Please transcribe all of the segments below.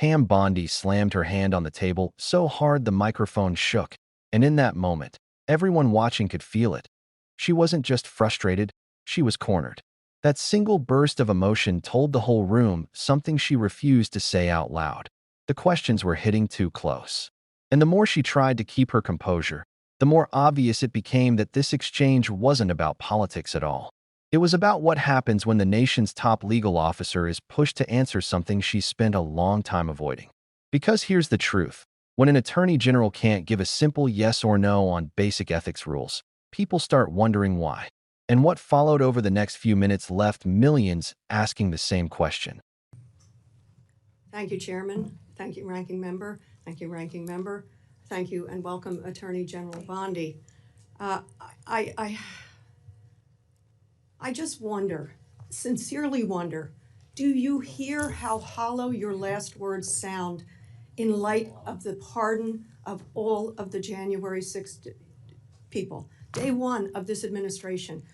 Pam Bondi slammed her hand on the table so hard the microphone shook, and in that moment, everyone watching could feel it. She wasn't just frustrated, she was cornered. That single burst of emotion told the whole room something she refused to say out loud. The questions were hitting too close. And the more she tried to keep her composure, the more obvious it became that this exchange wasn't about politics at all. It was about what happens when the nation's top legal officer is pushed to answer something she's spent a long time avoiding. Because here's the truth. When an attorney general can't give a simple yes or no on basic ethics rules, people start wondering why. And what followed over the next few minutes left millions asking the same question. Thank you, Chairman. Thank you, Ranking Member. Thank you, Ranking Member. Thank you, and welcome, Attorney General Bondi. I just wonder, sincerely wonder, do you hear how hollow your last words sound in light of the pardon of all of the January 6th people, day one of this administration?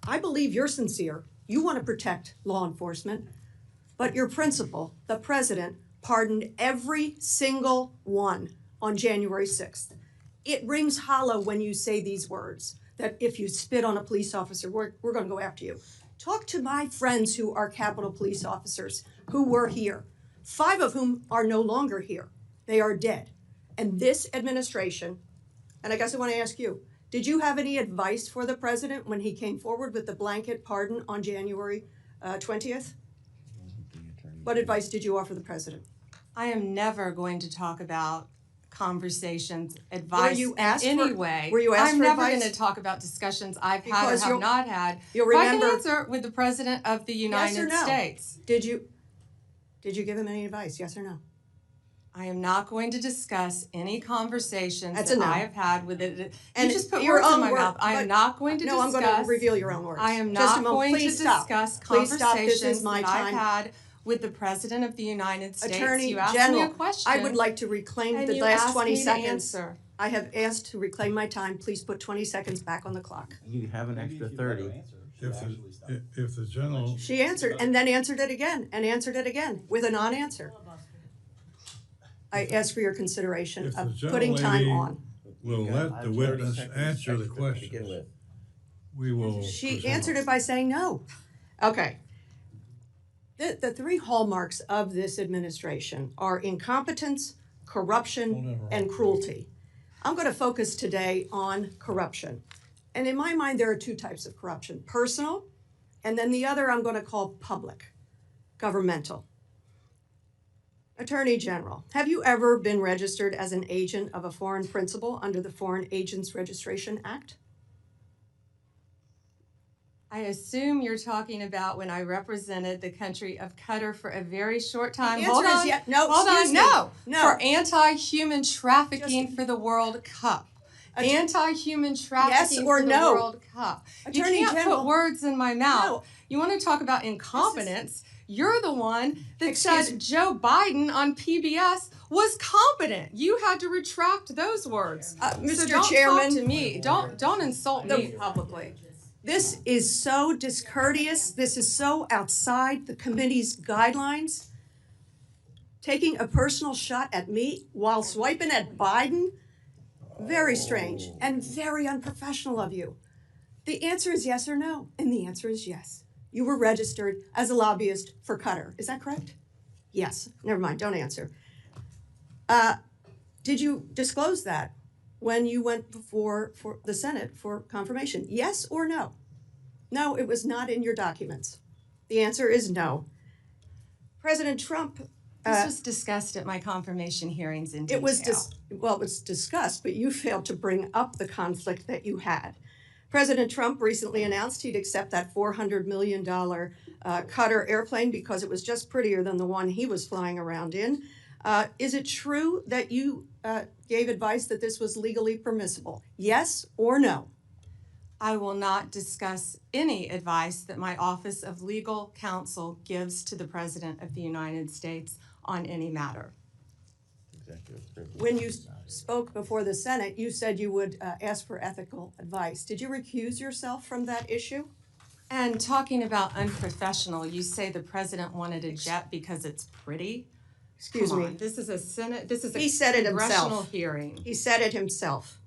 I believe you're sincere. You want to protect law enforcement, but your principal, the president, pardoned every single one on January 6th. It rings hollow when you say these words, that if you spit on a police officer, we're going to go after you. Talk to my friends who are Capitol Police officers who were here, 5 of whom are no longer here. They are dead. And this administration, and I guess I want to ask you, did you have any advice for the president when he came forward with the blanket pardon on January 20th? What advice did you offer the president? I am never going to talk about conversations, advice Were you asked in any for, way. Were you asked I'm for never advice? going to talk about discussions I've had Because or have not had. You'll But remember. I can answer with the President of the United Yes or no? States. Did you give him any advice? Yes or no? I am not going to discuss any conversations That's a that no. I have had with it. And you just put your words in own my word, mouth. I am not going to no, discuss. I'm going to reveal your own words. I am Just a not moment. going to Please stop. discuss Please stop. conversations This is my that time. I've had with the President of the United States. Attorney You asked General, me a question. I would like to reclaim and the you last asked 20 me to seconds. answer. I have asked to reclaim my time. Please put 20 seconds back on the clock. You have an extra 30. If the general, She answered and then answered it again and answered it again with a non-answer. I ask for your consideration if the of general putting time lady on. will let the witness answer the questions, we will. She answered it by saying no. Okay. The 3 hallmarks of this administration are incompetence, corruption, and cruelty. I'm going to focus today on corruption. And in my mind, there are 2 types of corruption: personal, and then the other I'm going to call public, governmental. Attorney General, have you ever been registered as an agent of a foreign principal under the Foreign Agents Registration Act? I assume you're talking about when I represented the country of Qatar for a very short time. The answer is yes. No, hold excuse on. me. No. No. For anti-human trafficking Just- for the World Cup. Anti-human trafficking Yes or for the no? World Cup. Attorney you can't General, put words in my mouth. no. You want to talk about incompetence? You're the one that Excuse said Joe Biden on PBS was competent. You had to retract those words. Mr. So don't Chairman, talk to me. Don't insult me publicly. this is so discourteous. This is so outside the committee's guidelines. Taking a personal shot at me while swiping at Biden? Very strange and very unprofessional of you. The answer is yes or no, and the answer is yes. You were registered as a lobbyist for Qatar. Is that correct? Yes. Never mind. Don't answer. Did you disclose that when you went before for the Senate for confirmation? Yes or no? No, it was not in your documents. The answer is no. President Trump. This was discussed at my confirmation hearings in detail. It was it was discussed, but you failed to bring up the conflict that you had. President Trump recently announced he'd accept that $400 million Qatar airplane because it was just prettier than the one he was flying around in. Is it true that you gave advice that this was legally permissible? Yes or no? I will not discuss any advice that my Office of Legal Counsel gives to the President of the United States on any matter. When you spoke before the Senate, you said you would ask for ethical advice. Did you recuse yourself from that issue? And talking about unprofessional, you say the President wanted a jet because it's pretty. Excuse Come me. on, this is a Senate, this is He a said it congressional himself. hearing. He said it himself.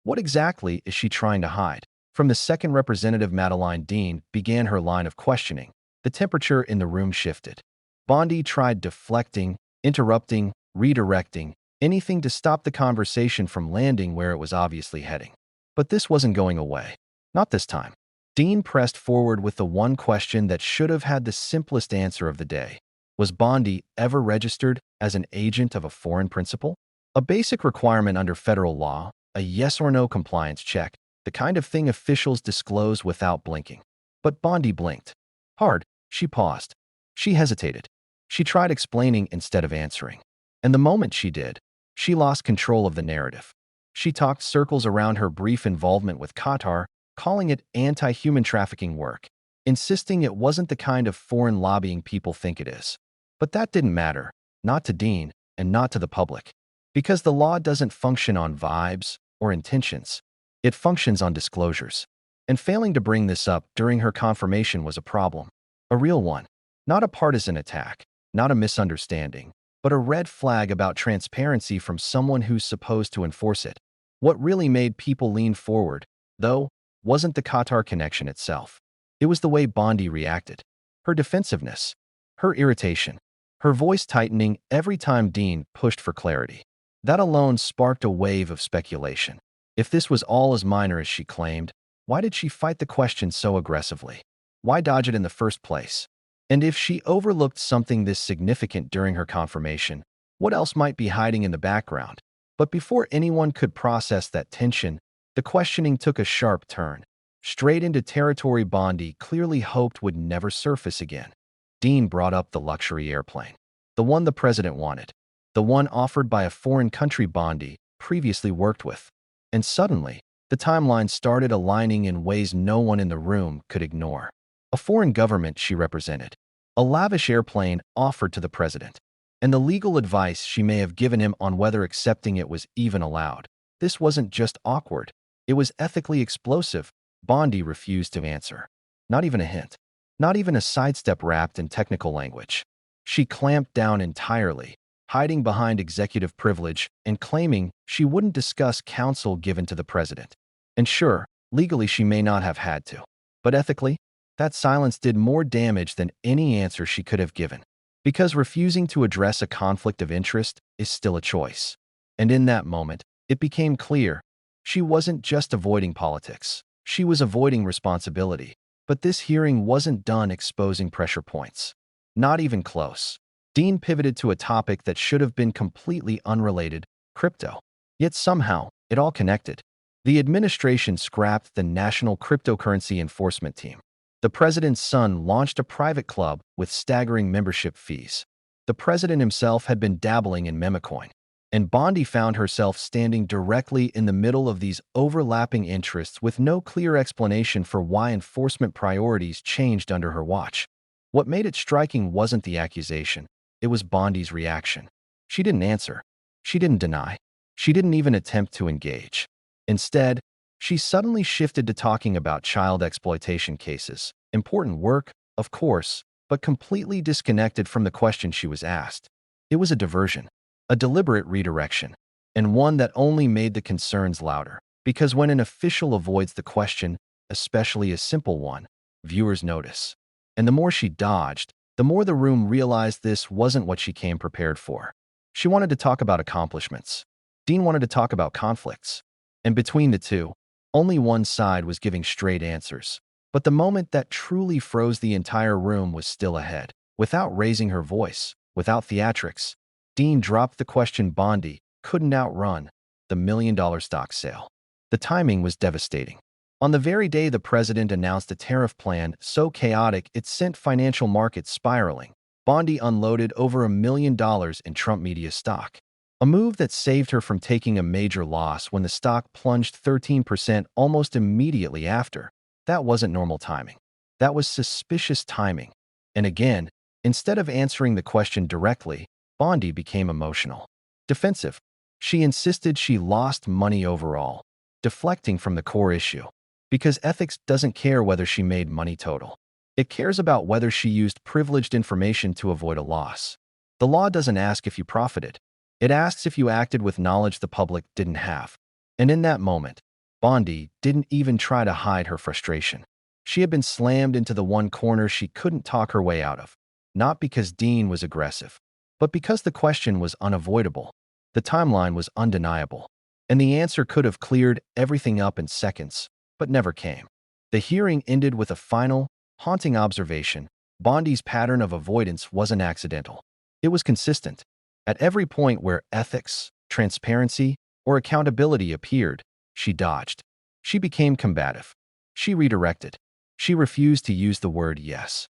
What exactly is she trying to hide? From the second Representative Madeline Dean began her line of questioning, the temperature in the room shifted. Bondi tried deflecting, interrupting, redirecting, anything to stop the conversation from landing where it was obviously heading. But this wasn't going away. Not this time. Dean pressed forward with the one question that should have had the simplest answer of the day. Was Bondi ever registered as an agent of a foreign principal? A basic requirement under federal law, a yes or no compliance check, the kind of thing officials disclose without blinking. But Bondi blinked. Hard. She paused. She hesitated. She tried explaining instead of answering. And the moment she did, she lost control of the narrative. She talked circles around her brief involvement with Qatar, calling it anti-human trafficking work, insisting it wasn't the kind of foreign lobbying people think it is. But that didn't matter, not to Dean and not to the public. Because the law doesn't function on vibes or intentions. It functions on disclosures. And failing to bring this up during her confirmation was a problem. A real one. Not a partisan attack, not a misunderstanding, but a red flag about transparency from someone who's supposed to enforce it. What really made people lean forward, though, wasn't the Qatar connection itself. It was the way Bondi reacted. Her defensiveness. Her irritation. Her voice tightening every time Dean pushed for clarity. That alone sparked a wave of speculation. If this was all as minor as she claimed, why did she fight the question so aggressively? Why dodge it in the first place? And if she overlooked something this significant during her confirmation, what else might be hiding in the background? But before anyone could process that tension, the questioning took a sharp turn, straight into territory Bondi clearly hoped would never surface again. Dean brought up the luxury airplane, the one the president wanted, the one offered by a foreign country Bondi previously worked with. And suddenly, the timeline started aligning in ways no one in the room could ignore. A foreign government she represented, a lavish airplane offered to the president, and the legal advice she may have given him on whether accepting it was even allowed. This wasn't just awkward. It was ethically explosive. Bondi refused to answer. Not even a hint. Not even a sidestep wrapped in technical language. She clamped down entirely, hiding behind executive privilege and claiming she wouldn't discuss counsel given to the president. And sure, legally she may not have had to. But ethically, that silence did more damage than any answer she could have given. Because refusing to address a conflict of interest is still a choice. And in that moment, it became clear she wasn't just avoiding politics. She was avoiding responsibility. But this hearing wasn't done exposing pressure points. Not even close. Dean pivoted to a topic that should have been completely unrelated, crypto. Yet somehow, it all connected. The administration scrapped the National Cryptocurrency Enforcement Team. The president's son launched a private club with staggering membership fees. The president himself had been dabbling in memecoin. And Bondi found herself standing directly in the middle of these overlapping interests with no clear explanation for why enforcement priorities changed under her watch. What made it striking wasn't the accusation. It was Bondi's reaction. She didn't answer. She didn't deny. She didn't even attempt to engage. Instead, she suddenly shifted to talking about child exploitation cases. Important work, of course, but completely disconnected from the question she was asked. It was a diversion, a deliberate redirection, and one that only made the concerns louder. Because when an official avoids the question, especially a simple one, viewers notice. And the more she dodged, the more the room realized this wasn't what she came prepared for. She wanted to talk about accomplishments. Dean wanted to talk about conflicts. And between the two, only one side was giving straight answers. But the moment that truly froze the entire room was still ahead. Without raising her voice, without theatrics, Dean dropped the question Bondi couldn't outrun: the million-dollar stock sale. The timing was devastating. On the very day the president announced a tariff plan so chaotic it sent financial markets spiraling, Bondi unloaded over $1 million in Trump media stock. A move that saved her from taking a major loss when the stock plunged 13% almost immediately after. That wasn't normal timing. That was suspicious timing. And again, instead of answering the question directly, Bondi became emotional. Defensive. She insisted she lost money overall, deflecting from the core issue. Because ethics doesn't care whether she made money total. It cares about whether she used privileged information to avoid a loss. The law doesn't ask if you profited. It asks if you acted with knowledge the public didn't have. And in that moment, Bondi didn't even try to hide her frustration. She had been slammed into the one corner she couldn't talk her way out of, not because Dean was aggressive, but because the question was unavoidable. The timeline was undeniable, and the answer could have cleared everything up in seconds, but never came. The hearing ended with a final, haunting observation. Bondi's pattern of avoidance wasn't accidental. It was consistent. At every point where ethics, transparency, or accountability appeared, she dodged. She became combative. She redirected. She refused to use the word yes.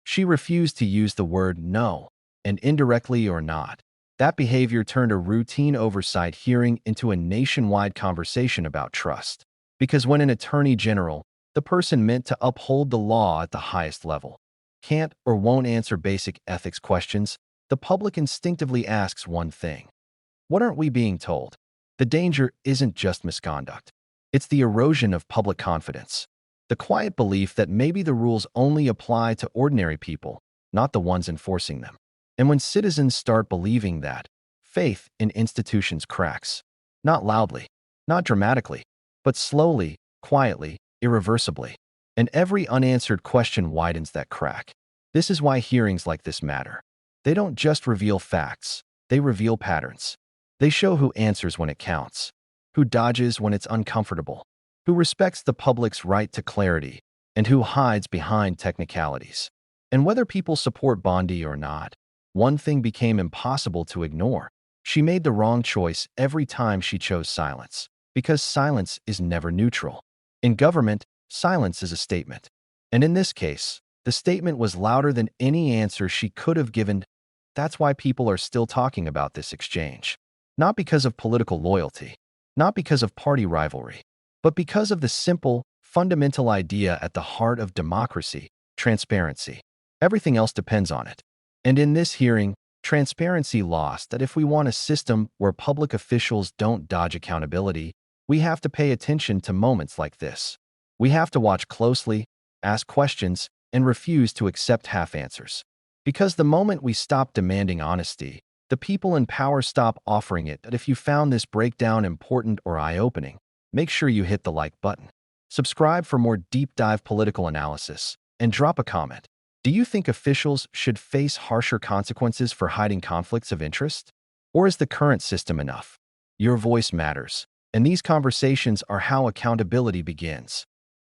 She refused to use the word no, and indirectly or not. That behavior turned a routine oversight hearing into a nationwide conversation about trust. Because when an attorney general, the person meant to uphold the law at the highest level, can't or won't answer basic ethics questions, the public instinctively asks one thing. What aren't we being told? The danger isn't just misconduct. It's the erosion of public confidence. The quiet belief that maybe the rules only apply to ordinary people, not the ones enforcing them. And when citizens start believing that, faith in institutions cracks. Not loudly, not dramatically, but slowly, quietly, irreversibly. And every unanswered question widens that crack. This is why hearings like this matter. They don't just reveal facts, they reveal patterns. They show who answers when it counts, who dodges when it's uncomfortable, who respects the public's right to clarity, and who hides behind technicalities. And whether people support Bondi or not, one thing became impossible to ignore. She made the wrong choice every time she chose silence, because silence is never neutral. In government, silence is a statement. And in this case, the statement was louder than any answer she could have given. That's why people are still talking about this exchange. Not because of political loyalty, not because of party rivalry, but because of the simple, fundamental idea at the heart of democracy: transparency. Everything else depends on it. And in this hearing, transparency lost that if we want a system where public officials don't dodge accountability, we have to pay attention to moments like this. We have to watch closely, ask questions, and refuse to accept half answers. Because the moment we stop demanding honesty, the people in power stop offering it. And if you found this breakdown important or eye-opening, make sure you hit the like button. Subscribe for more deep dive political analysis, and drop a comment. Do you think officials should face harsher consequences for hiding conflicts of interest? Or is the current system enough? Your voice matters, and these conversations are how accountability begins.